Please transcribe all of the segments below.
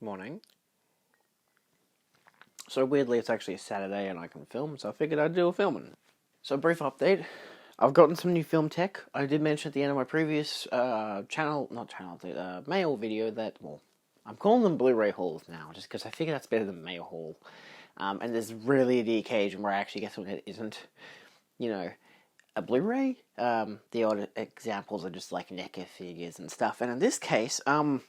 Morning. So weirdly, it's actually a Saturday and I can film, so I figured I'd do a filming. So brief update. I've gotten some new film tech. I did mention at the end of my previous mail video that, well, I'm calling them Blu-ray hauls now, just because I figure that's better than mail haul. And there's really the occasion where I actually get something that isn't, a Blu-ray. The odd examples are just like NECA figures and stuff. And in this case, I'm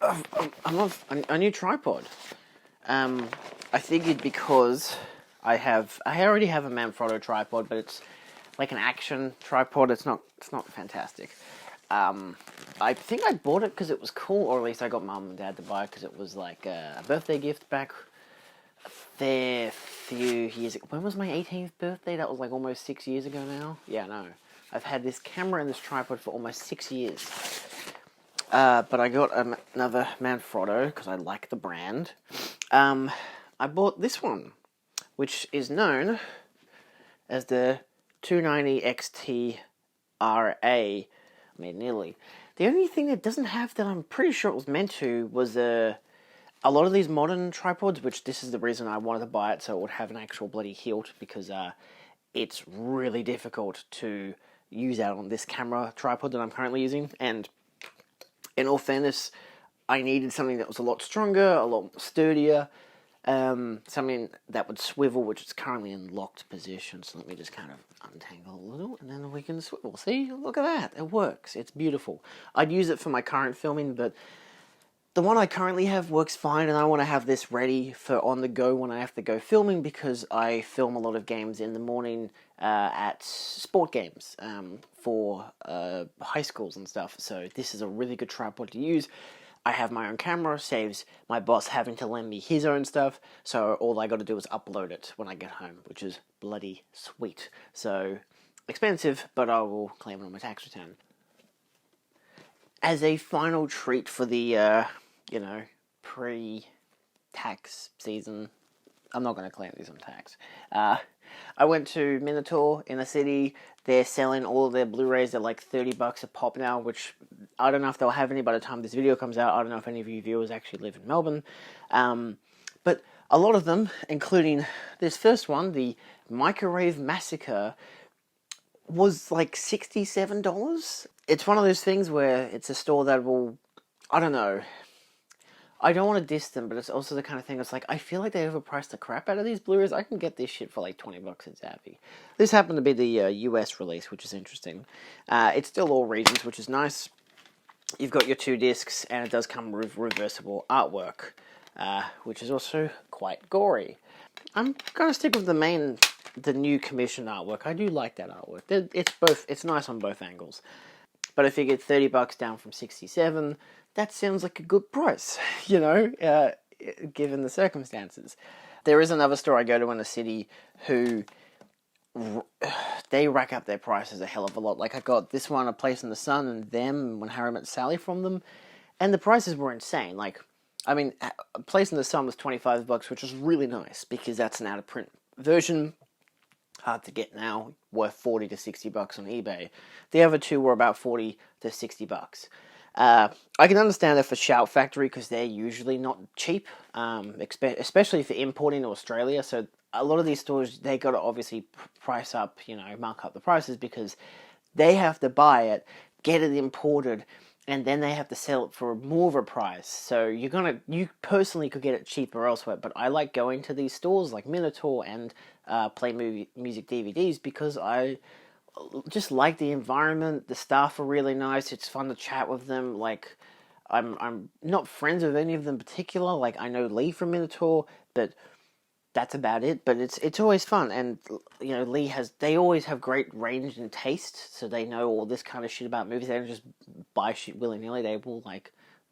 of a new tripod. I figured because I already have a Manfrotto Tripod, but it's like an action tripod. It's not fantastic. I think I bought it because it was cool, or at least I got Mum and Dad to buy it because it was like a birthday gift back there a few years ago. When was my 18th birthday? That was like almost 6 years ago now. Yeah, no. I've had this camera and this tripod for almost 6 years. But I got another Manfrotto because I like the brand. I bought this one, which is known as the 290 XT-RA. I mean, nearly. The only thing it doesn't have that I'm pretty sure it was meant to was a lot of these modern tripods, which this is the reason I wanted to buy it, so it would have an actual bloody hilt, because it's really difficult to use out on this camera tripod that I'm currently using, and in all fairness, I needed something that was a lot stronger, a lot sturdier, something that would swivel, which is currently in locked position. So let me just kind of untangle a little, and then we can swivel. See, look at that. It works. It's beautiful. I'd use it for my current filming, but the one I currently have works fine, and I want to have this ready for on the go when I have to go filming, because I film a lot of games in the morning at sport games for high schools and stuff. So this is a really good tripod to use. I have my own camera, saves my boss having to lend me his own stuff, so all I got to do is upload it when I get home, which is bloody sweet. So expensive, but I will claim it on my tax return. As a final treat for the pre-tax season, I'm not going to claim these on tax. I went to Minotaur in the city. They're selling all of their Blu-rays at like $30 a pop now, which I don't know if they'll have any by the time this video comes out. I don't know if any of you viewers actually live in Melbourne. But a lot of them, including this first one, the Microwave Massacre, was like $67. It's one of those things where it's a store that will, I don't know, I don't want to diss them, but it's also the kind of thing that's like, I feel like they overpriced the crap out of these Blu-rays. I can get this shit for like $20 at Zappy. This happened to be the US release, which is interesting. It's still all regions, which is nice. You've got your 2 discs, and it does come with reversible artwork, which is also quite gory. I'm going to stick with the new commissioned artwork. I do like that artwork. It's nice on both angles. But I figured $30 down from 67, that sounds like a good price, given the circumstances. There is another store I go to in the city who, they rack up their prices a hell of a lot. Like, I got this one, A Place in the Sun, and them, When Harry Met Sally from them, and the prices were insane. Like, I mean, A Place in the Sun was $25, which was really nice, because that's an out-of-print version. Hard to get now, worth $40 to $60 on eBay. The other two were about $40 to $60. I can understand that for Shout Factory, because they're usually not cheap, especially for importing to Australia. So a lot of these stores, they got to obviously price up, mark up the prices, because they have to buy it, get it imported, and then they have to sell it for more of a price. So you personally could get it cheaper elsewhere, but I like going to these stores like Minotaur and Play Music DVDs, because I just like the environment. The staff are really nice. It's fun to chat with them. Like, I'm not friends with any of them in particular. Like, I know Lee from Minotaur, but that's about it. But it's always fun, and they always have great range and taste, so they know all this kind of shit about movies. They don't just buy shit willy-nilly. They will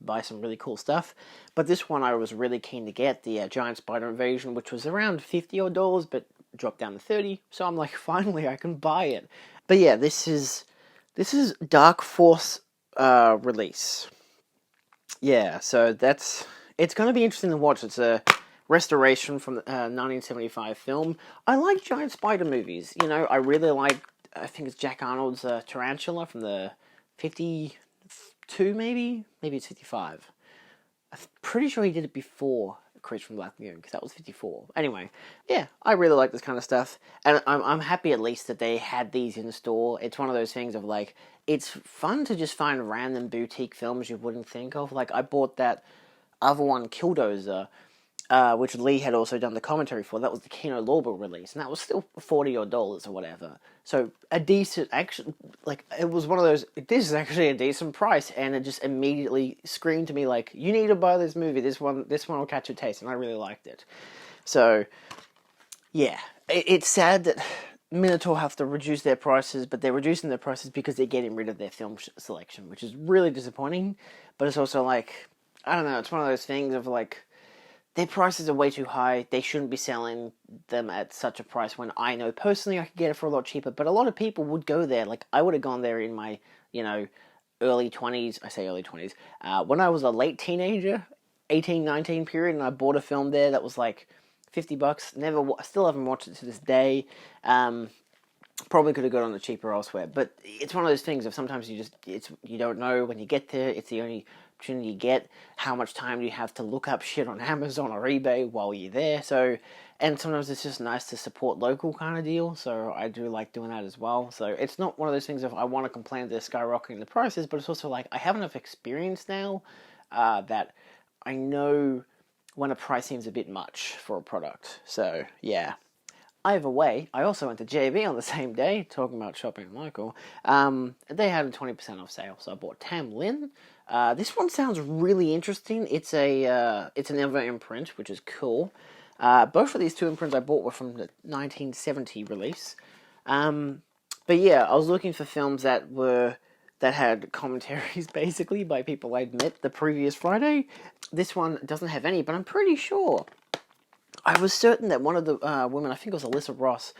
buy some really cool stuff. But this one I was really keen to get, the Giant Spider Invasion, which was around $50 odd, but dropped down to 30. So I'm like, finally I can buy it. But yeah, this is Dark Force release. Yeah, so it's going to be interesting to watch. It's a restoration from the 1975 film. I like giant spider movies. I really like, I think it's Jack Arnold's Tarantula from the 52, maybe it's 55. pretty sure he did it before Chris from Black Lagoon, because that was 54. Anyway, yeah, I really like this kind of stuff, and I'm happy at least that they had these in the store. It's one of those things of like, it's fun to just find random boutique films you wouldn't think of. Like, I bought that other one, Killdozer, which Lee had also done the commentary for. That was the Kino Lorber release, and that was still $40 or whatever. So a decent, actually, like, it was one of those, this is actually a decent price, and it just immediately screamed to me like, you need to buy this movie, this one will catch your taste, and I really liked it. So, yeah, it's sad that Minotaur have to reduce their prices, but they're reducing their prices because they're getting rid of their film selection, which is really disappointing, but it's also like, I don't know, it's one of those things of like, their prices are way too high. They shouldn't be selling them at such a price when I know personally I could get it for a lot cheaper. But a lot of people would go there. Like, I would have gone there in my, early 20s. I say early 20s. When I was a late teenager, 18, 19 period, and I bought a film there that was like $50. Still haven't watched it to this day. Probably could have got on the cheaper elsewhere. But it's one of those things of sometimes you don't know when you get there. It's the only opportunity you get. How much time do you have to look up shit on Amazon or eBay while you're there? So, and sometimes it's just nice to support local kind of deal. So I do like doing that as well. So it's not one of those things of I want to complain they're skyrocketing the prices, but it's also like I have enough experience now that I know when a price seems a bit much for a product. So yeah. Either way, I also went to JB on the same day, talking about shopping local. They had a 20% off sale, so I bought Tam Lin. This one sounds really interesting. It's an imprint, which is cool. Both of these two imprints I bought were from the 1970 release. But yeah, I was looking for films that had commentaries, basically, by people I'd met the previous Friday. This one doesn't have any, but I'm pretty sure. I was certain that one of the women, I think it was Alyssa Ross,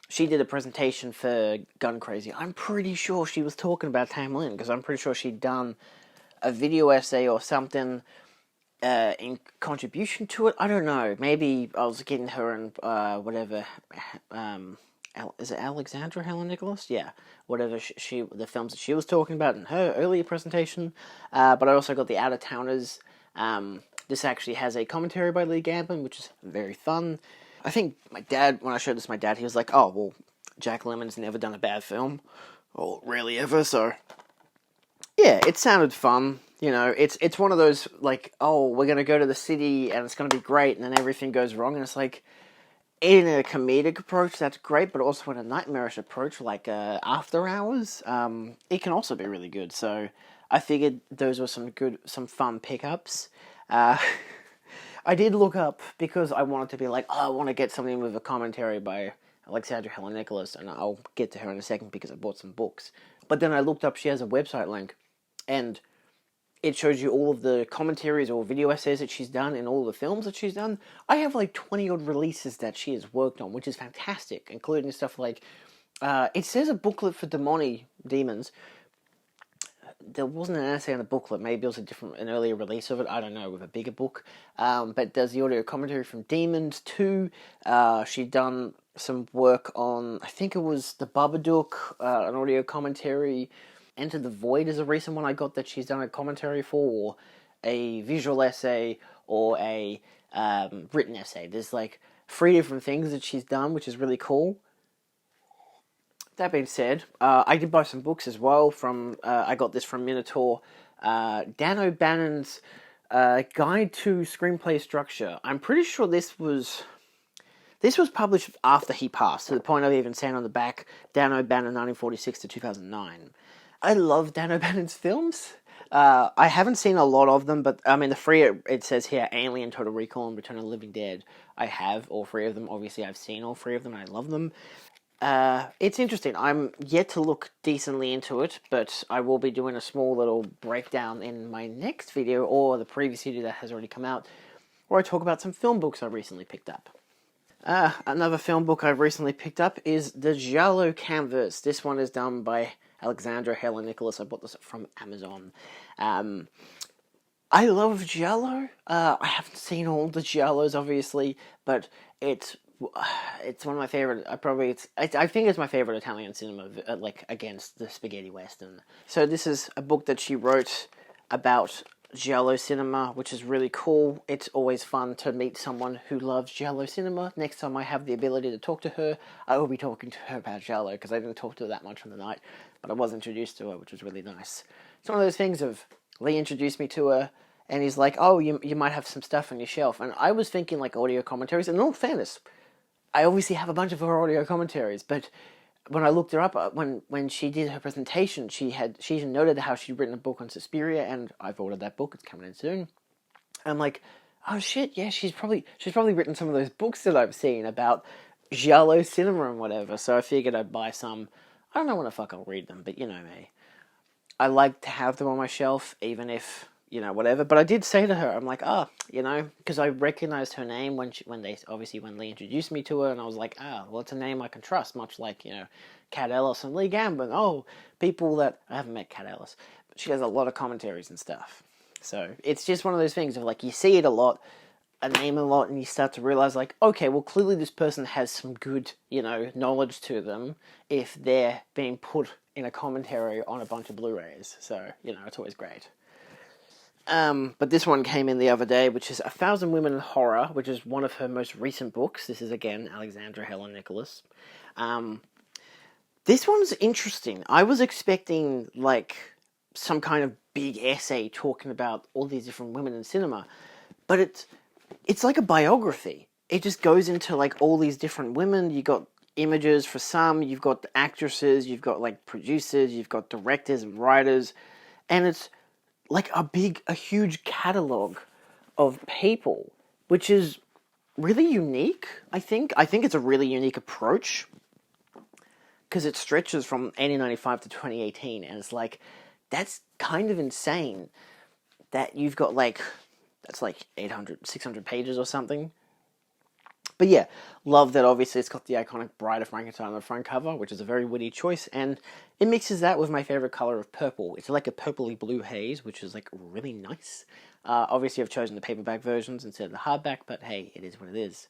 she did a presentation for Gun Crazy. I'm pretty sure she was talking about Tam Lin, because I'm pretty sure she'd done a video essay or something in contribution to it. I don't know. Maybe I was getting her and whatever. Is it Alexandra Helen Nicholas? Yeah, whatever the films that she was talking about in her earlier presentation. But I also got the Out of Towners. This actually has a commentary by Lee Gambon, which is very fun. I think my dad, when I showed this to my dad, he was like, oh, well, Jack Lemmon's never done a bad film. Or rarely ever, so... Yeah, it sounded fun. It's one of those, like, oh, we're going to go to the city and it's going to be great, and then everything goes wrong, and it's like, in a comedic approach, that's great, but also in a nightmarish approach, like After Hours, it can also be really good. So I figured those were some fun pickups. I did look up, because I wanted to be like, oh, I want to get something with a commentary by Alexandra Helen Nicholas, and I'll get to her in a second because I bought some books. But then I looked up, she has a website link, and it shows you all of the commentaries or video essays that she's done in all the films that she's done. I have like 20-odd releases that she has worked on, which is fantastic, including stuff like, it says a booklet for Demons. There wasn't an essay on the booklet. Maybe it was an earlier release of it. I don't know, with a bigger book. But there's the audio commentary from Demons 2. She'd done some work on, I think it was The Babadook, an audio commentary. Enter the Void is a recent one I got that she's done a commentary for, or a visual essay, or a written essay. There's like 3 different things that she's done, which is really cool. That being said, I did buy some books as well. I got this from Minotaur. Dan O'Bannon's Guide to Screenplay Structure. I'm pretty sure this was published after he passed, to the point of even saying on the back, Dan O'Bannon, 1946 to 2009. I love Dan O'Bannon's films. I haven't seen a lot of them, but I mean, the 3 it says here, Alien, Total Recall, and Return of the Living Dead. I have all 3 of them. Obviously, I've seen all 3 of them, and I love them. It's interesting. I'm yet to look decently into it, but I will be doing a small little breakdown in my next video, or the previous video that has already come out, where I talk about some film books I recently picked up. Another film book I've recently picked up is The Giallo Canvas. This one is done by Alexandra Helen Nicholas. I bought this from Amazon. I love Giallo. I haven't seen all the Giallos, obviously, but it's one of my favorite. I think it's my favorite Italian cinema, like against the spaghetti western. So this is a book that she wrote about giallo cinema, which is really cool. It's always fun to meet someone who loves giallo cinema. Next time I have the ability to talk to her, I will be talking to her about giallo, because I didn't talk to her that much on the night, but I was introduced to her, which was really nice. It's one of those things of, Lee introduced me to her, and he's like, oh, you might have some stuff on your shelf. And I was thinking, like, audio commentaries, and in all fairness, I obviously have a bunch of her audio commentaries, but when I looked her up, when she did her presentation, she noted how she'd written a book on Suspiria, and I've ordered that book. It's coming in soon. I'm like, oh shit, yeah, she's probably written some of those books that I've seen about giallo cinema and whatever. So I figured I'd buy some. I don't know when the fuck I'll read them, but you know me. I like to have them on my shelf, even if, whatever. But I did say to her, I'm like, because I recognized her name when Lee introduced me to her, and I was like, well, it's a name I can trust, much like, Kat Ellis and Lee Gambon. Oh, people that, I haven't met Kat Ellis, but she does a lot of commentaries and stuff. So it's just one of those things of, like, you see it a lot, a name a lot, and you start to realize, like, okay, well, clearly this person has some good, knowledge to them if they're being put in a commentary on a bunch of Blu-rays. So, it's always great. But this one came in the other day, which is 1,000 Women in Horror, which is one of her most recent books. This is, again, Alexandra Helen Nicholas. This one's interesting. I was expecting, like, some kind of big essay talking about all these different women in cinema, but it's like a biography. It just goes into, like, all these different women. You got images for some, you've got the actresses, you've got, like, producers, you've got directors and writers, and it's like a huge catalogue of people, which is really unique, I think. I think it's a really unique approach, because it stretches from 1895 to 2018, and it's like, that's kind of insane that you've got, like, that's like 600 pages or something. But yeah, love that obviously it's got the iconic Bride of Frankenstein on the front cover, which is a very witty choice, and it mixes that with my favourite colour of purple. It's like a purpley blue haze, which is, like, really nice. Obviously I've chosen the paperback versions instead of the hardback, but hey, it is what it is.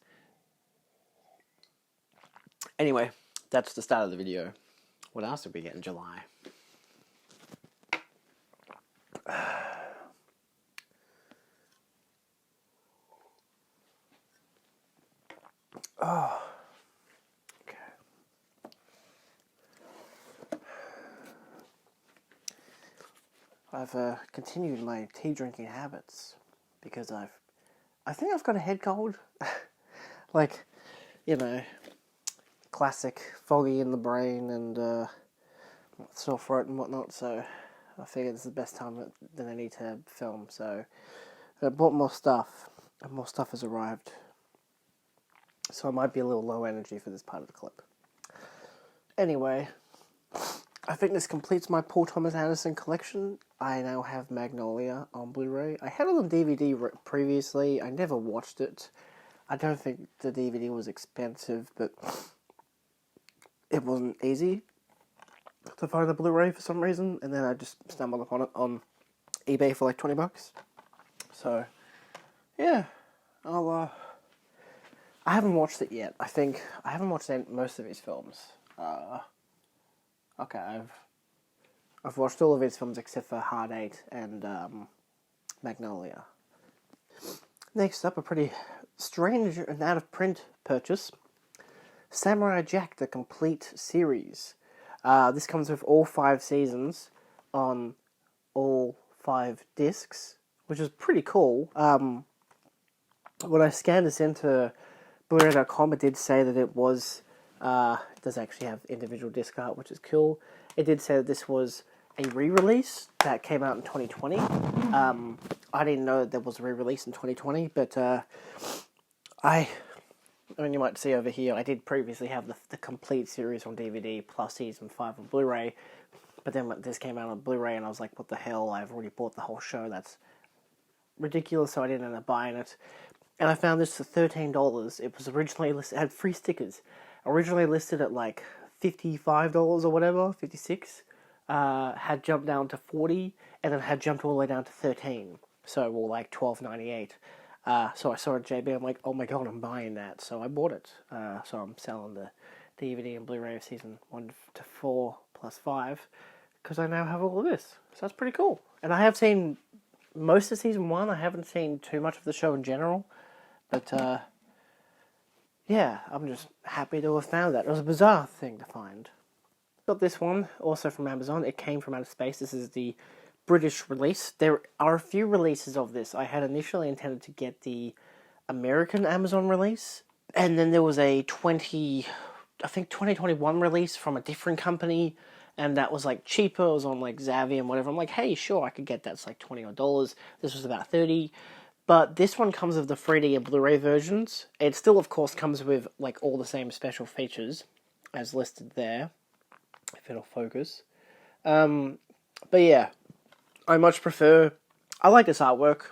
Anyway, that's the start of the video. What else did we get in July? Oh, okay. I've continued my tea drinking habits because I think I've got a head cold. Like, classic foggy in the brain and sore throat and whatnot. So I figured this is the best time that I need to film. So I bought more stuff, and more stuff has arrived. So I might be a little low energy for this part of the clip. Anyway, I think this completes my Paul Thomas Anderson collection. I now have Magnolia on Blu-ray. I had it on DVD previously. I never watched it. I don't think the DVD was expensive, but it wasn't easy to find a Blu-ray for some reason. And then I just stumbled upon it on eBay for like $20. So, yeah, I haven't watched it yet. I think I haven't watched most of his films. Okay, I've watched all of his films except for Hard 8 and Magnolia. Next up, a pretty strange and out-of-print purchase. Samurai Jack, the complete series. This comes with all 5 seasons on all 5 discs, which is pretty cool. When I scanned this into Blu-ray.com, it did say that it was, it does actually have individual disc art, which is cool. It did say that this was a re-release that came out in 2020. I didn't know that there was a re-release in 2020, but I mean, you might see over here, I did previously have the complete series on DVD plus season 5 on Blu-ray, but then when this came out on Blu-ray, and I was like, what the hell, I've already bought the whole show, that's ridiculous, so I didn't end up buying it. And I found this for $13. It was originally listed, it had free stickers. Originally listed at like $55 or whatever, $56. Had jumped down to $40, and then had jumped all the way down to $13. So, well, like $12.98. So I saw it at JB, I'm like, oh my god, I'm buying that. So I bought it. So I'm selling the DVD and Blu-ray of season 1 to 4 plus 5, because I now have all of this. So that's pretty cool. And I have seen most of season 1. I haven't seen too much of the show in general, but yeah, I'm just happy to have found that. It was a bizarre thing to find. Got this one, also from Amazon. It came from outer space. This is the British release. There are a few releases of this. I had initially intended to get the American Amazon release, and then there was a 2021 release from a different company, and that was like cheaper. It was on like Zavvi and whatever. I'm like, hey, sure, I could get that. It's like $20 odd. This was about 30. But this one comes with the 3D and Blu-ray versions. It still, of course, comes with like all the same special features as listed there, if it'll focus. But yeah, I much prefer... I like this artwork.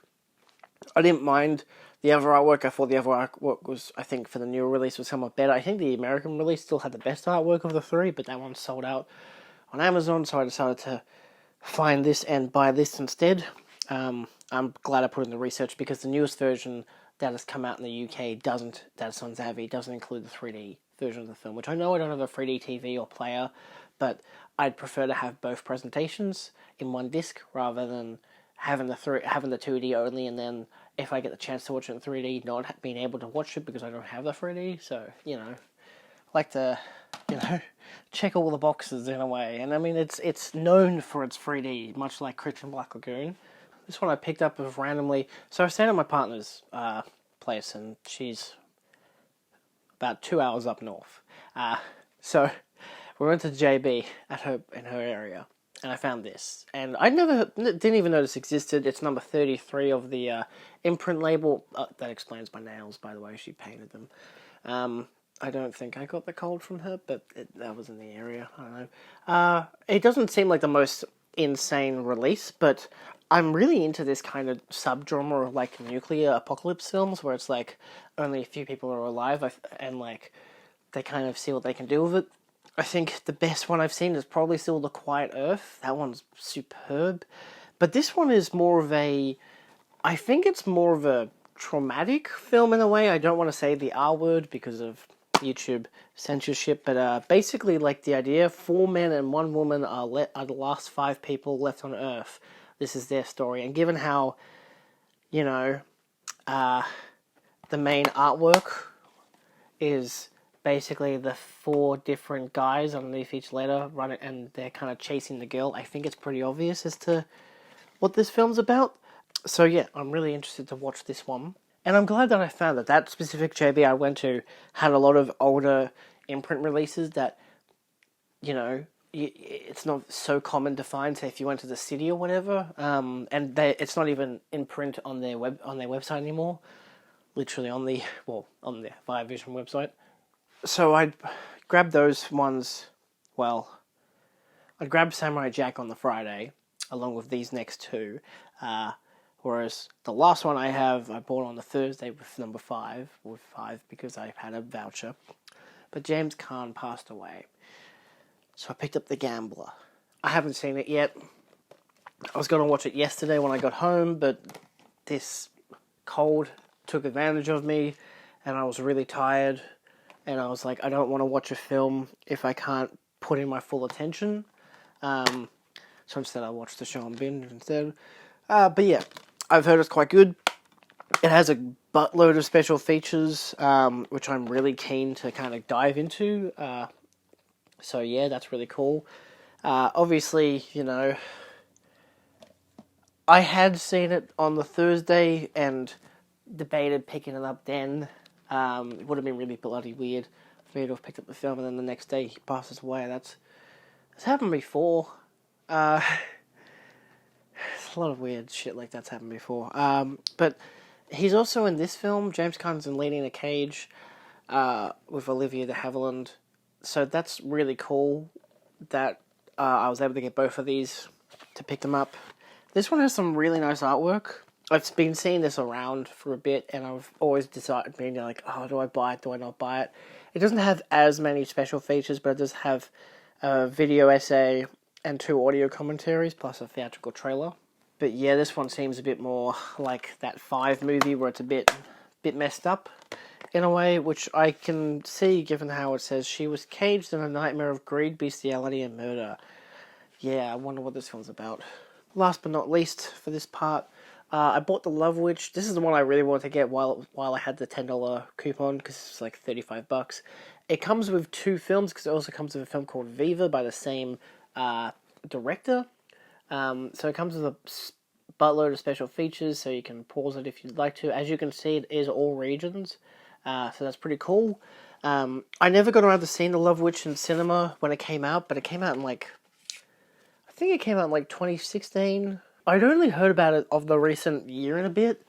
I didn't mind the other artwork. I thought the other artwork was, I think, for the newer release was somewhat better. I think the American release still had the best artwork of the three, but that one sold out on Amazon, so I decided to find this and buy this instead. I'm glad I put in the research, because the newest version that has come out in the UK that's on Zavvi, doesn't include the 3D version of the film, which I know I don't have a 3D TV or player, but I'd prefer to have both presentations in one disc rather than having the 2D only, and then if I get the chance to watch it in 3D, not being able to watch it because I don't have the 3D. So, like to, check all the boxes in a way. And I mean, it's known for its 3D, much like Christian Black Lagoon. This one I picked up of randomly. So I was staying at my partner's place, and she's about 2 hours up north. So we went to JB in her area, and I found this. And I didn't even know this existed. It's number 33 of the IMPRINT label. That explains my nails, by the way. She painted them. I don't think I got the cold from her, but that was in the area. I don't know. It doesn't seem like the most insane release, but I'm really into this kind of subgenre of like nuclear apocalypse films, where it's like only a few people are alive, and like they kind of see what they can do with it. I think the best one I've seen is probably still The Quiet Earth. That one's superb. But this one is more of I think it's more of a traumatic film in a way. I don't want to say the R word because of YouTube censorship, but basically, like, the idea, 4 men and 1 woman are the last 5 people left on Earth. This is their story. And given how, the main artwork is basically the 4 different guys underneath each letter running, and they're kind of chasing the girl, I think it's pretty obvious as to what this film's about. So yeah, I'm really interested to watch this one. And I'm glad that I found that. That specific JB I went to had a lot of older IMPRINT releases that, it's not so common to find. Say if you went to the city or whatever, and it's not even in print on their website anymore. Literally on the Viavision website. So I'd grab those ones. Well, I'd grab Samurai Jack on the Friday, along with these next 2. Whereas the last one I bought on the Thursday with number 5, because I had a voucher. But James Caan passed away. So I picked up The Gambler. I haven't seen it yet. I was going to watch it yesterday when I got home, but this cold took advantage of me, and I was really tired. And I was like, I don't want to watch a film if I can't put in my full attention. So instead I watched the show on binge instead. But yeah, I've heard it's quite good. It has a buttload of special features, which I'm really keen to kind of dive into. So yeah, that's really cool. Obviously, I had seen it on the Thursday and debated picking it up then. It would have been really bloody weird for me to have picked up the film and then the next day he passes away. That's happened before. A lot of weird shit like that's happened before. But he's also in this film. James Caan's in Lady in a Cage with Olivia de Havilland. So that's really cool that I was able to get both of these to pick them up. This one has some really nice artwork. I've been seeing this around for a bit, and I've always decided, being like, oh, do I buy it, do I not buy it? It doesn't have as many special features, but it does have a video essay and 2 audio commentaries, plus a theatrical trailer. But yeah, this one seems a bit more like that 5 movie, where it's a bit messed up in a way, which I can see given how it says she was caged in a nightmare of greed, bestiality, and murder. Yeah, I wonder what this one's about. last but not least for this part, I bought The Love Witch. This is the one I really wanted to get while I had the $10 coupon, because it's like $35. It comes with 2 films, because it also comes with a film called Viva by the same director. So it comes with a buttload of special features, so you can pause it if you'd like to. As you can see, it is all regions, so that's pretty cool. I never got around to seeing The Love Witch in cinema when it came out, but it came out in I think it came out in 2016. I'd only heard about it of the recent year and a bit,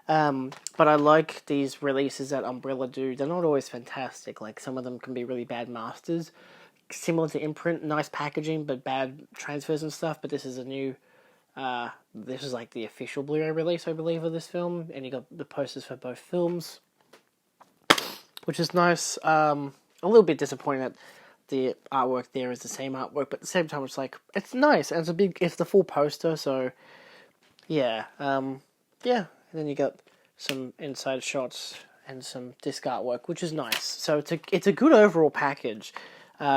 but I like these releases that Umbrella do. They're not always fantastic. Like, some of them can be really bad masters, similar to Imprint, nice packaging but bad transfers and stuff. But this is a new, this is like the official Blu-ray release, I believe, of this film, and you got the posters for both films, which is nice. A little bit disappointing that the artwork there is the same artwork, but at the same time, it's nice, and it's the full poster, so yeah, yeah. And then you got some inside shots and some disc artwork, which is nice. So it's a good overall package.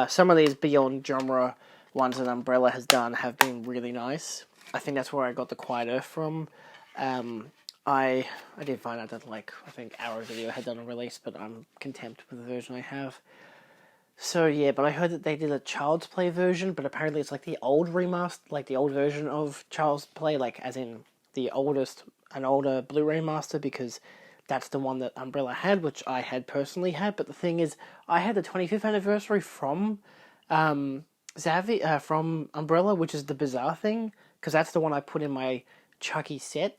Some of these beyond genre ones that Umbrella has done have been really nice. I think that's where I got the Quiet Earth from. I did find out that I think Arrow Video had done a release, but I'm content with the version I have. So yeah, but I heard that they did a Child's Play version, but apparently it's the old remaster, the old version of Child's Play, as in an older Blu-ray master, because that's the one that Umbrella had, which I had personally had. But the thing is, I had the 25th anniversary from from Umbrella, which is the bizarre thing, because that's the one I put in my Chucky set.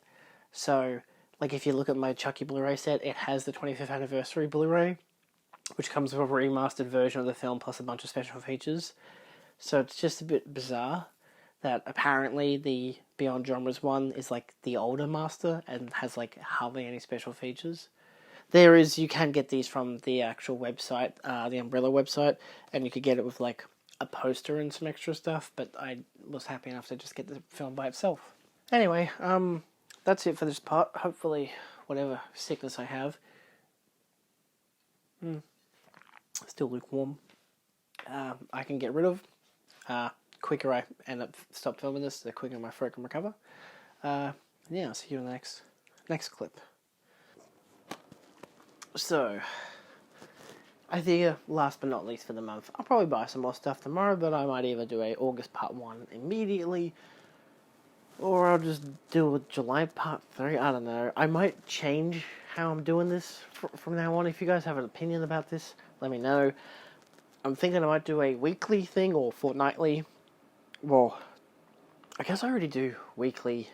So, if you look at my Chucky Blu-ray set, it has the 25th anniversary Blu-ray, which comes with a remastered version of the film plus a bunch of special features. So it's just a bit bizarre that apparently the Beyond Genres one is the older master and has hardly any special features. You can get these from the actual website, the Umbrella website, and you could get it with a poster and some extra stuff, but I was happy enough to just get the film by itself. Anyway, that's it for this part. Hopefully, whatever sickness I have, still lukewarm, I can get rid of. Quicker I stop filming this, the quicker my throat can recover. Yeah, I'll see you in the next clip. So, I think last but not least for the month, I'll probably buy some more stuff tomorrow, but I might either do a August part 1 immediately, or I'll just do a July part 3, I don't know. I might change how I'm doing this from now on. If you guys have an opinion about this, let me know. I'm thinking I might do a weekly thing or fortnightly. Well, I guess I already do weekly,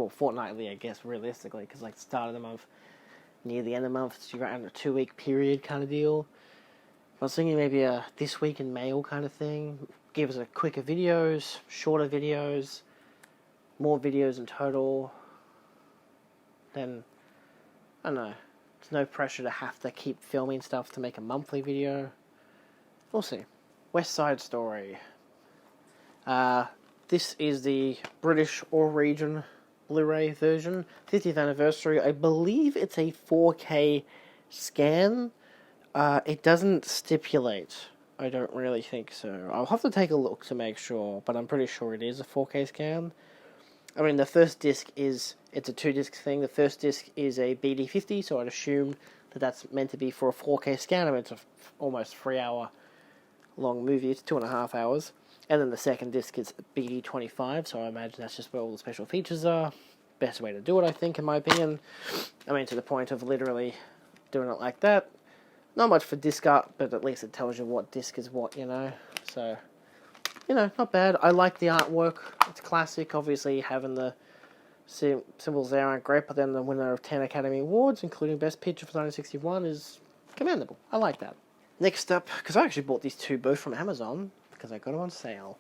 fortnightly, I guess, realistically, because the start of the month, near the end of the month, so you're around a 2-week period kind of deal. I was thinking maybe a this week in mail kind of thing. Give us quicker videos, shorter videos, more videos in total. Then, I don't know, there's no pressure to have to keep filming stuff to make a monthly video. We'll see. West Side Story. This is the British all-region Blu-ray version. 50th anniversary. I believe it's a 4K scan. It doesn't stipulate. I don't really think so. I'll have to take a look to make sure, but I'm pretty sure it is a 4K scan. I mean, the first disc it's a 2-disc thing. The first disc is a BD50, so I'd assume that's meant to be for a 4K scan. I mean, it's almost 3-hour long movie. It's 2.5 hours. And then the second disc is BD25, so I imagine that's just where all the special features are. Best way to do it, I think, in my opinion. I mean, to the point of literally doing it like that. Not much for disc art, but at least it tells you what disc is what, So, not bad. I like the artwork. It's classic. Obviously, having the symbols there aren't great, but then the winner of 10 Academy Awards, including Best Picture for 1961, is commendable. I like that. Next up, because I actually bought these two both from Amazon, because I got them on sale.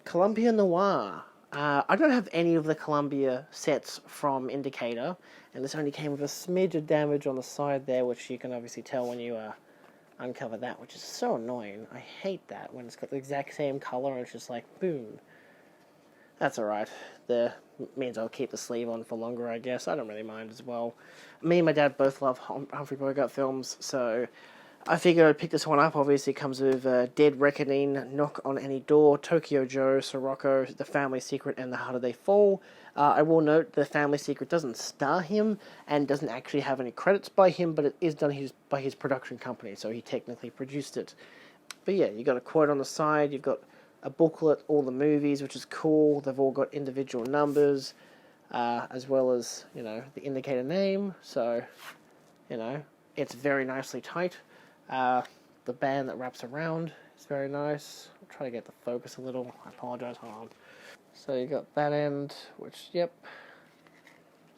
Columbia Noir. I don't have any of the Columbia sets from Indicator, and this only came with a smidge of damage on the side there, which you can obviously tell when you uncover that, which is so annoying. I hate that, when it's got the exact same color, and it's just boom. That's alright. That means I'll keep the sleeve on for longer, I guess. I don't really mind as well. Me and my dad both love Humphrey Bogart films, so I figured I'd pick this one up. Obviously, it comes with Dead Reckoning, Knock on Any Door, Tokyo Joe, Sirocco, The Family Secret, and The Harder They Fall. I will note The Family Secret doesn't star him and doesn't actually have any credits by him, but it is done by his production company, so he technically produced it. But yeah, you got a quote on the side, you've got a booklet, all the movies, which is cool. They've all got individual numbers, as well as, you know, the indicator name, so, you know, it's very nicely tight. The band that wraps around is very nice. I'll try to get the focus a little. I apologize. Hold on. So you got that end, which, yep.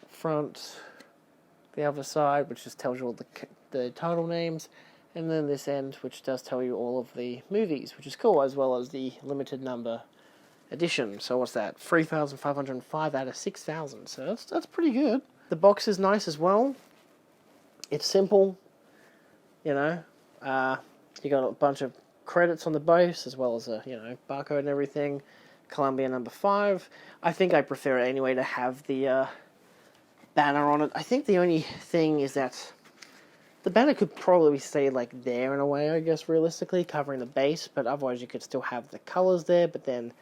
Front. The other side, which just tells you all the title names. And then this end, which does tell you all of the movies, which is cool, as well as the limited number edition. So what's that? 3,505 out of 6,000. So that's pretty good. The box is nice as well. It's simple. You know, you got a bunch of credits on the base, as well as a, you know, barcode and everything. Columbia number 5. I think I prefer it anyway to have the banner on it. I think the only thing is that the banner could probably stay like there in a way, I guess, realistically, covering the base, but otherwise you could still have the colors there, but then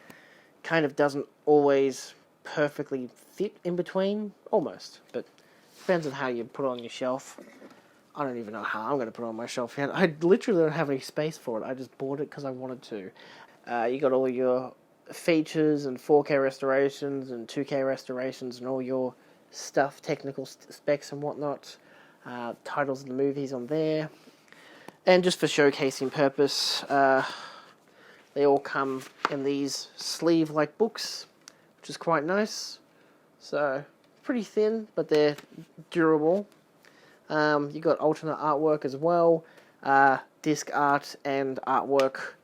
kind of doesn't always perfectly fit in between, almost, but depends on how you put it on your shelf. I don't even know how I'm going to put it on my shelf yet. I literally don't have any space for it. I just bought it because I wanted to. You got all your features and 4K restorations and 2K restorations and all your stuff, technical specs and whatnot. Titles of the movies on there. And just for showcasing purpose, they all come in these sleeve-like books, which is quite nice. So, pretty thin, but they're durable. You got alternate artwork as well, disc art and artwork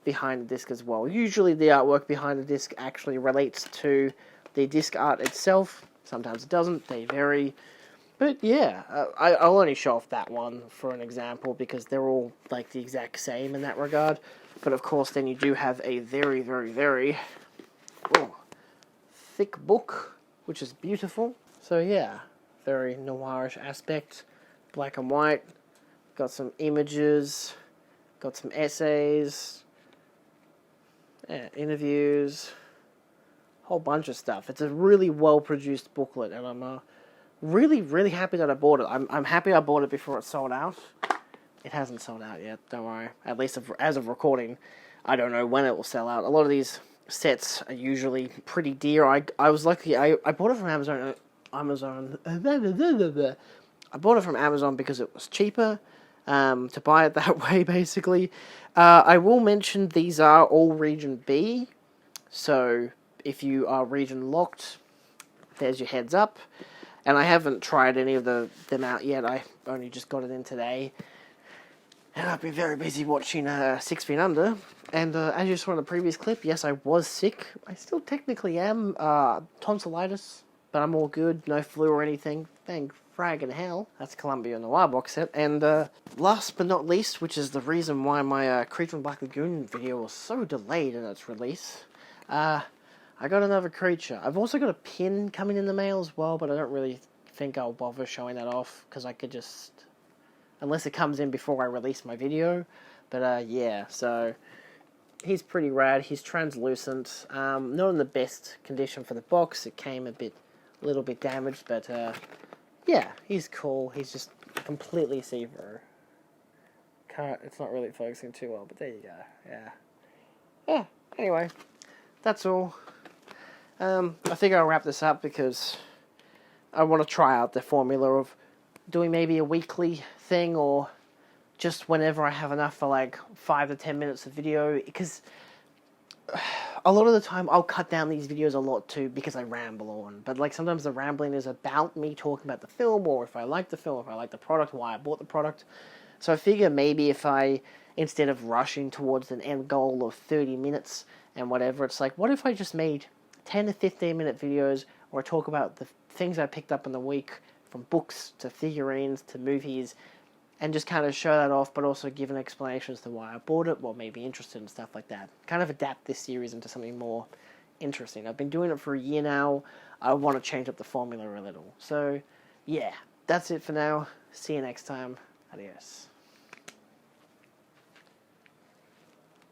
behind the disc as well. Usually the artwork behind the disc actually relates to the disc art itself. Sometimes it doesn't, they vary. But yeah, I'll only show off that one for an example because they're all like the exact same in that regard. But of course then you do have a very, very, very thick book, which is beautiful. So yeah. Very noirish aspect, black and white, got some images, got some essays, interviews, whole bunch of stuff. It's a really well-produced booklet, and I'm really, really happy that I bought it. I'm happy I bought it before it sold out. It hasn't sold out yet, don't worry. At least as of recording, I don't know when it will sell out. A lot of these sets are usually pretty dear. I was lucky, I bought it from Amazon. I bought it from Amazon because it was cheaper to buy it that way, basically. I will mention these are all Region B, so if you are region locked, there's your heads up. And I haven't tried any of them out yet. I only just got it in today. And I've been very busy watching 6 Feet Under. And as you saw in the previous clip, yes, I was sick. I still technically am. Tonsillitis. But I'm all good, no flu or anything. Thank fragging hell. That's Columbia Noir box set. And last but not least, which is the reason why my Creature in Black Lagoon video was so delayed in its release, I got another creature. I've also got a pin coming in the mail as well, but I don't really think I'll bother showing that off, because I could just... unless it comes in before I release my video. But yeah, so... he's pretty rad. He's translucent. Not in the best condition for the box. It came a little bit damaged, but yeah, he's cool. He's just completely see-through. It's not really focusing too well, but there you go. Yeah. Anyway, that's all. I think I'll wrap this up because I want to try out the formula of doing maybe a weekly thing, or just whenever I have enough for like 5 to 10 minutes of video, because a lot of the time I'll cut down these videos a lot too because I ramble on. But like sometimes the rambling is about me talking about the film, or if I like the film, if I like the product, why I bought the product. So I figure maybe if I, instead of rushing towards an end goal of 30 minutes and whatever, it's like, what if I just made 10 to 15 minute videos where I talk about the things I picked up in the week, from books to figurines to movies, and just kind of show that off, but also give an explanation as to why I bought it, what made me interested and stuff like that. Kind of adapt this series into something more interesting. I've been doing it for a year now. I want to change up the formula a little. So, yeah, that's it for now. See you next time. Adios.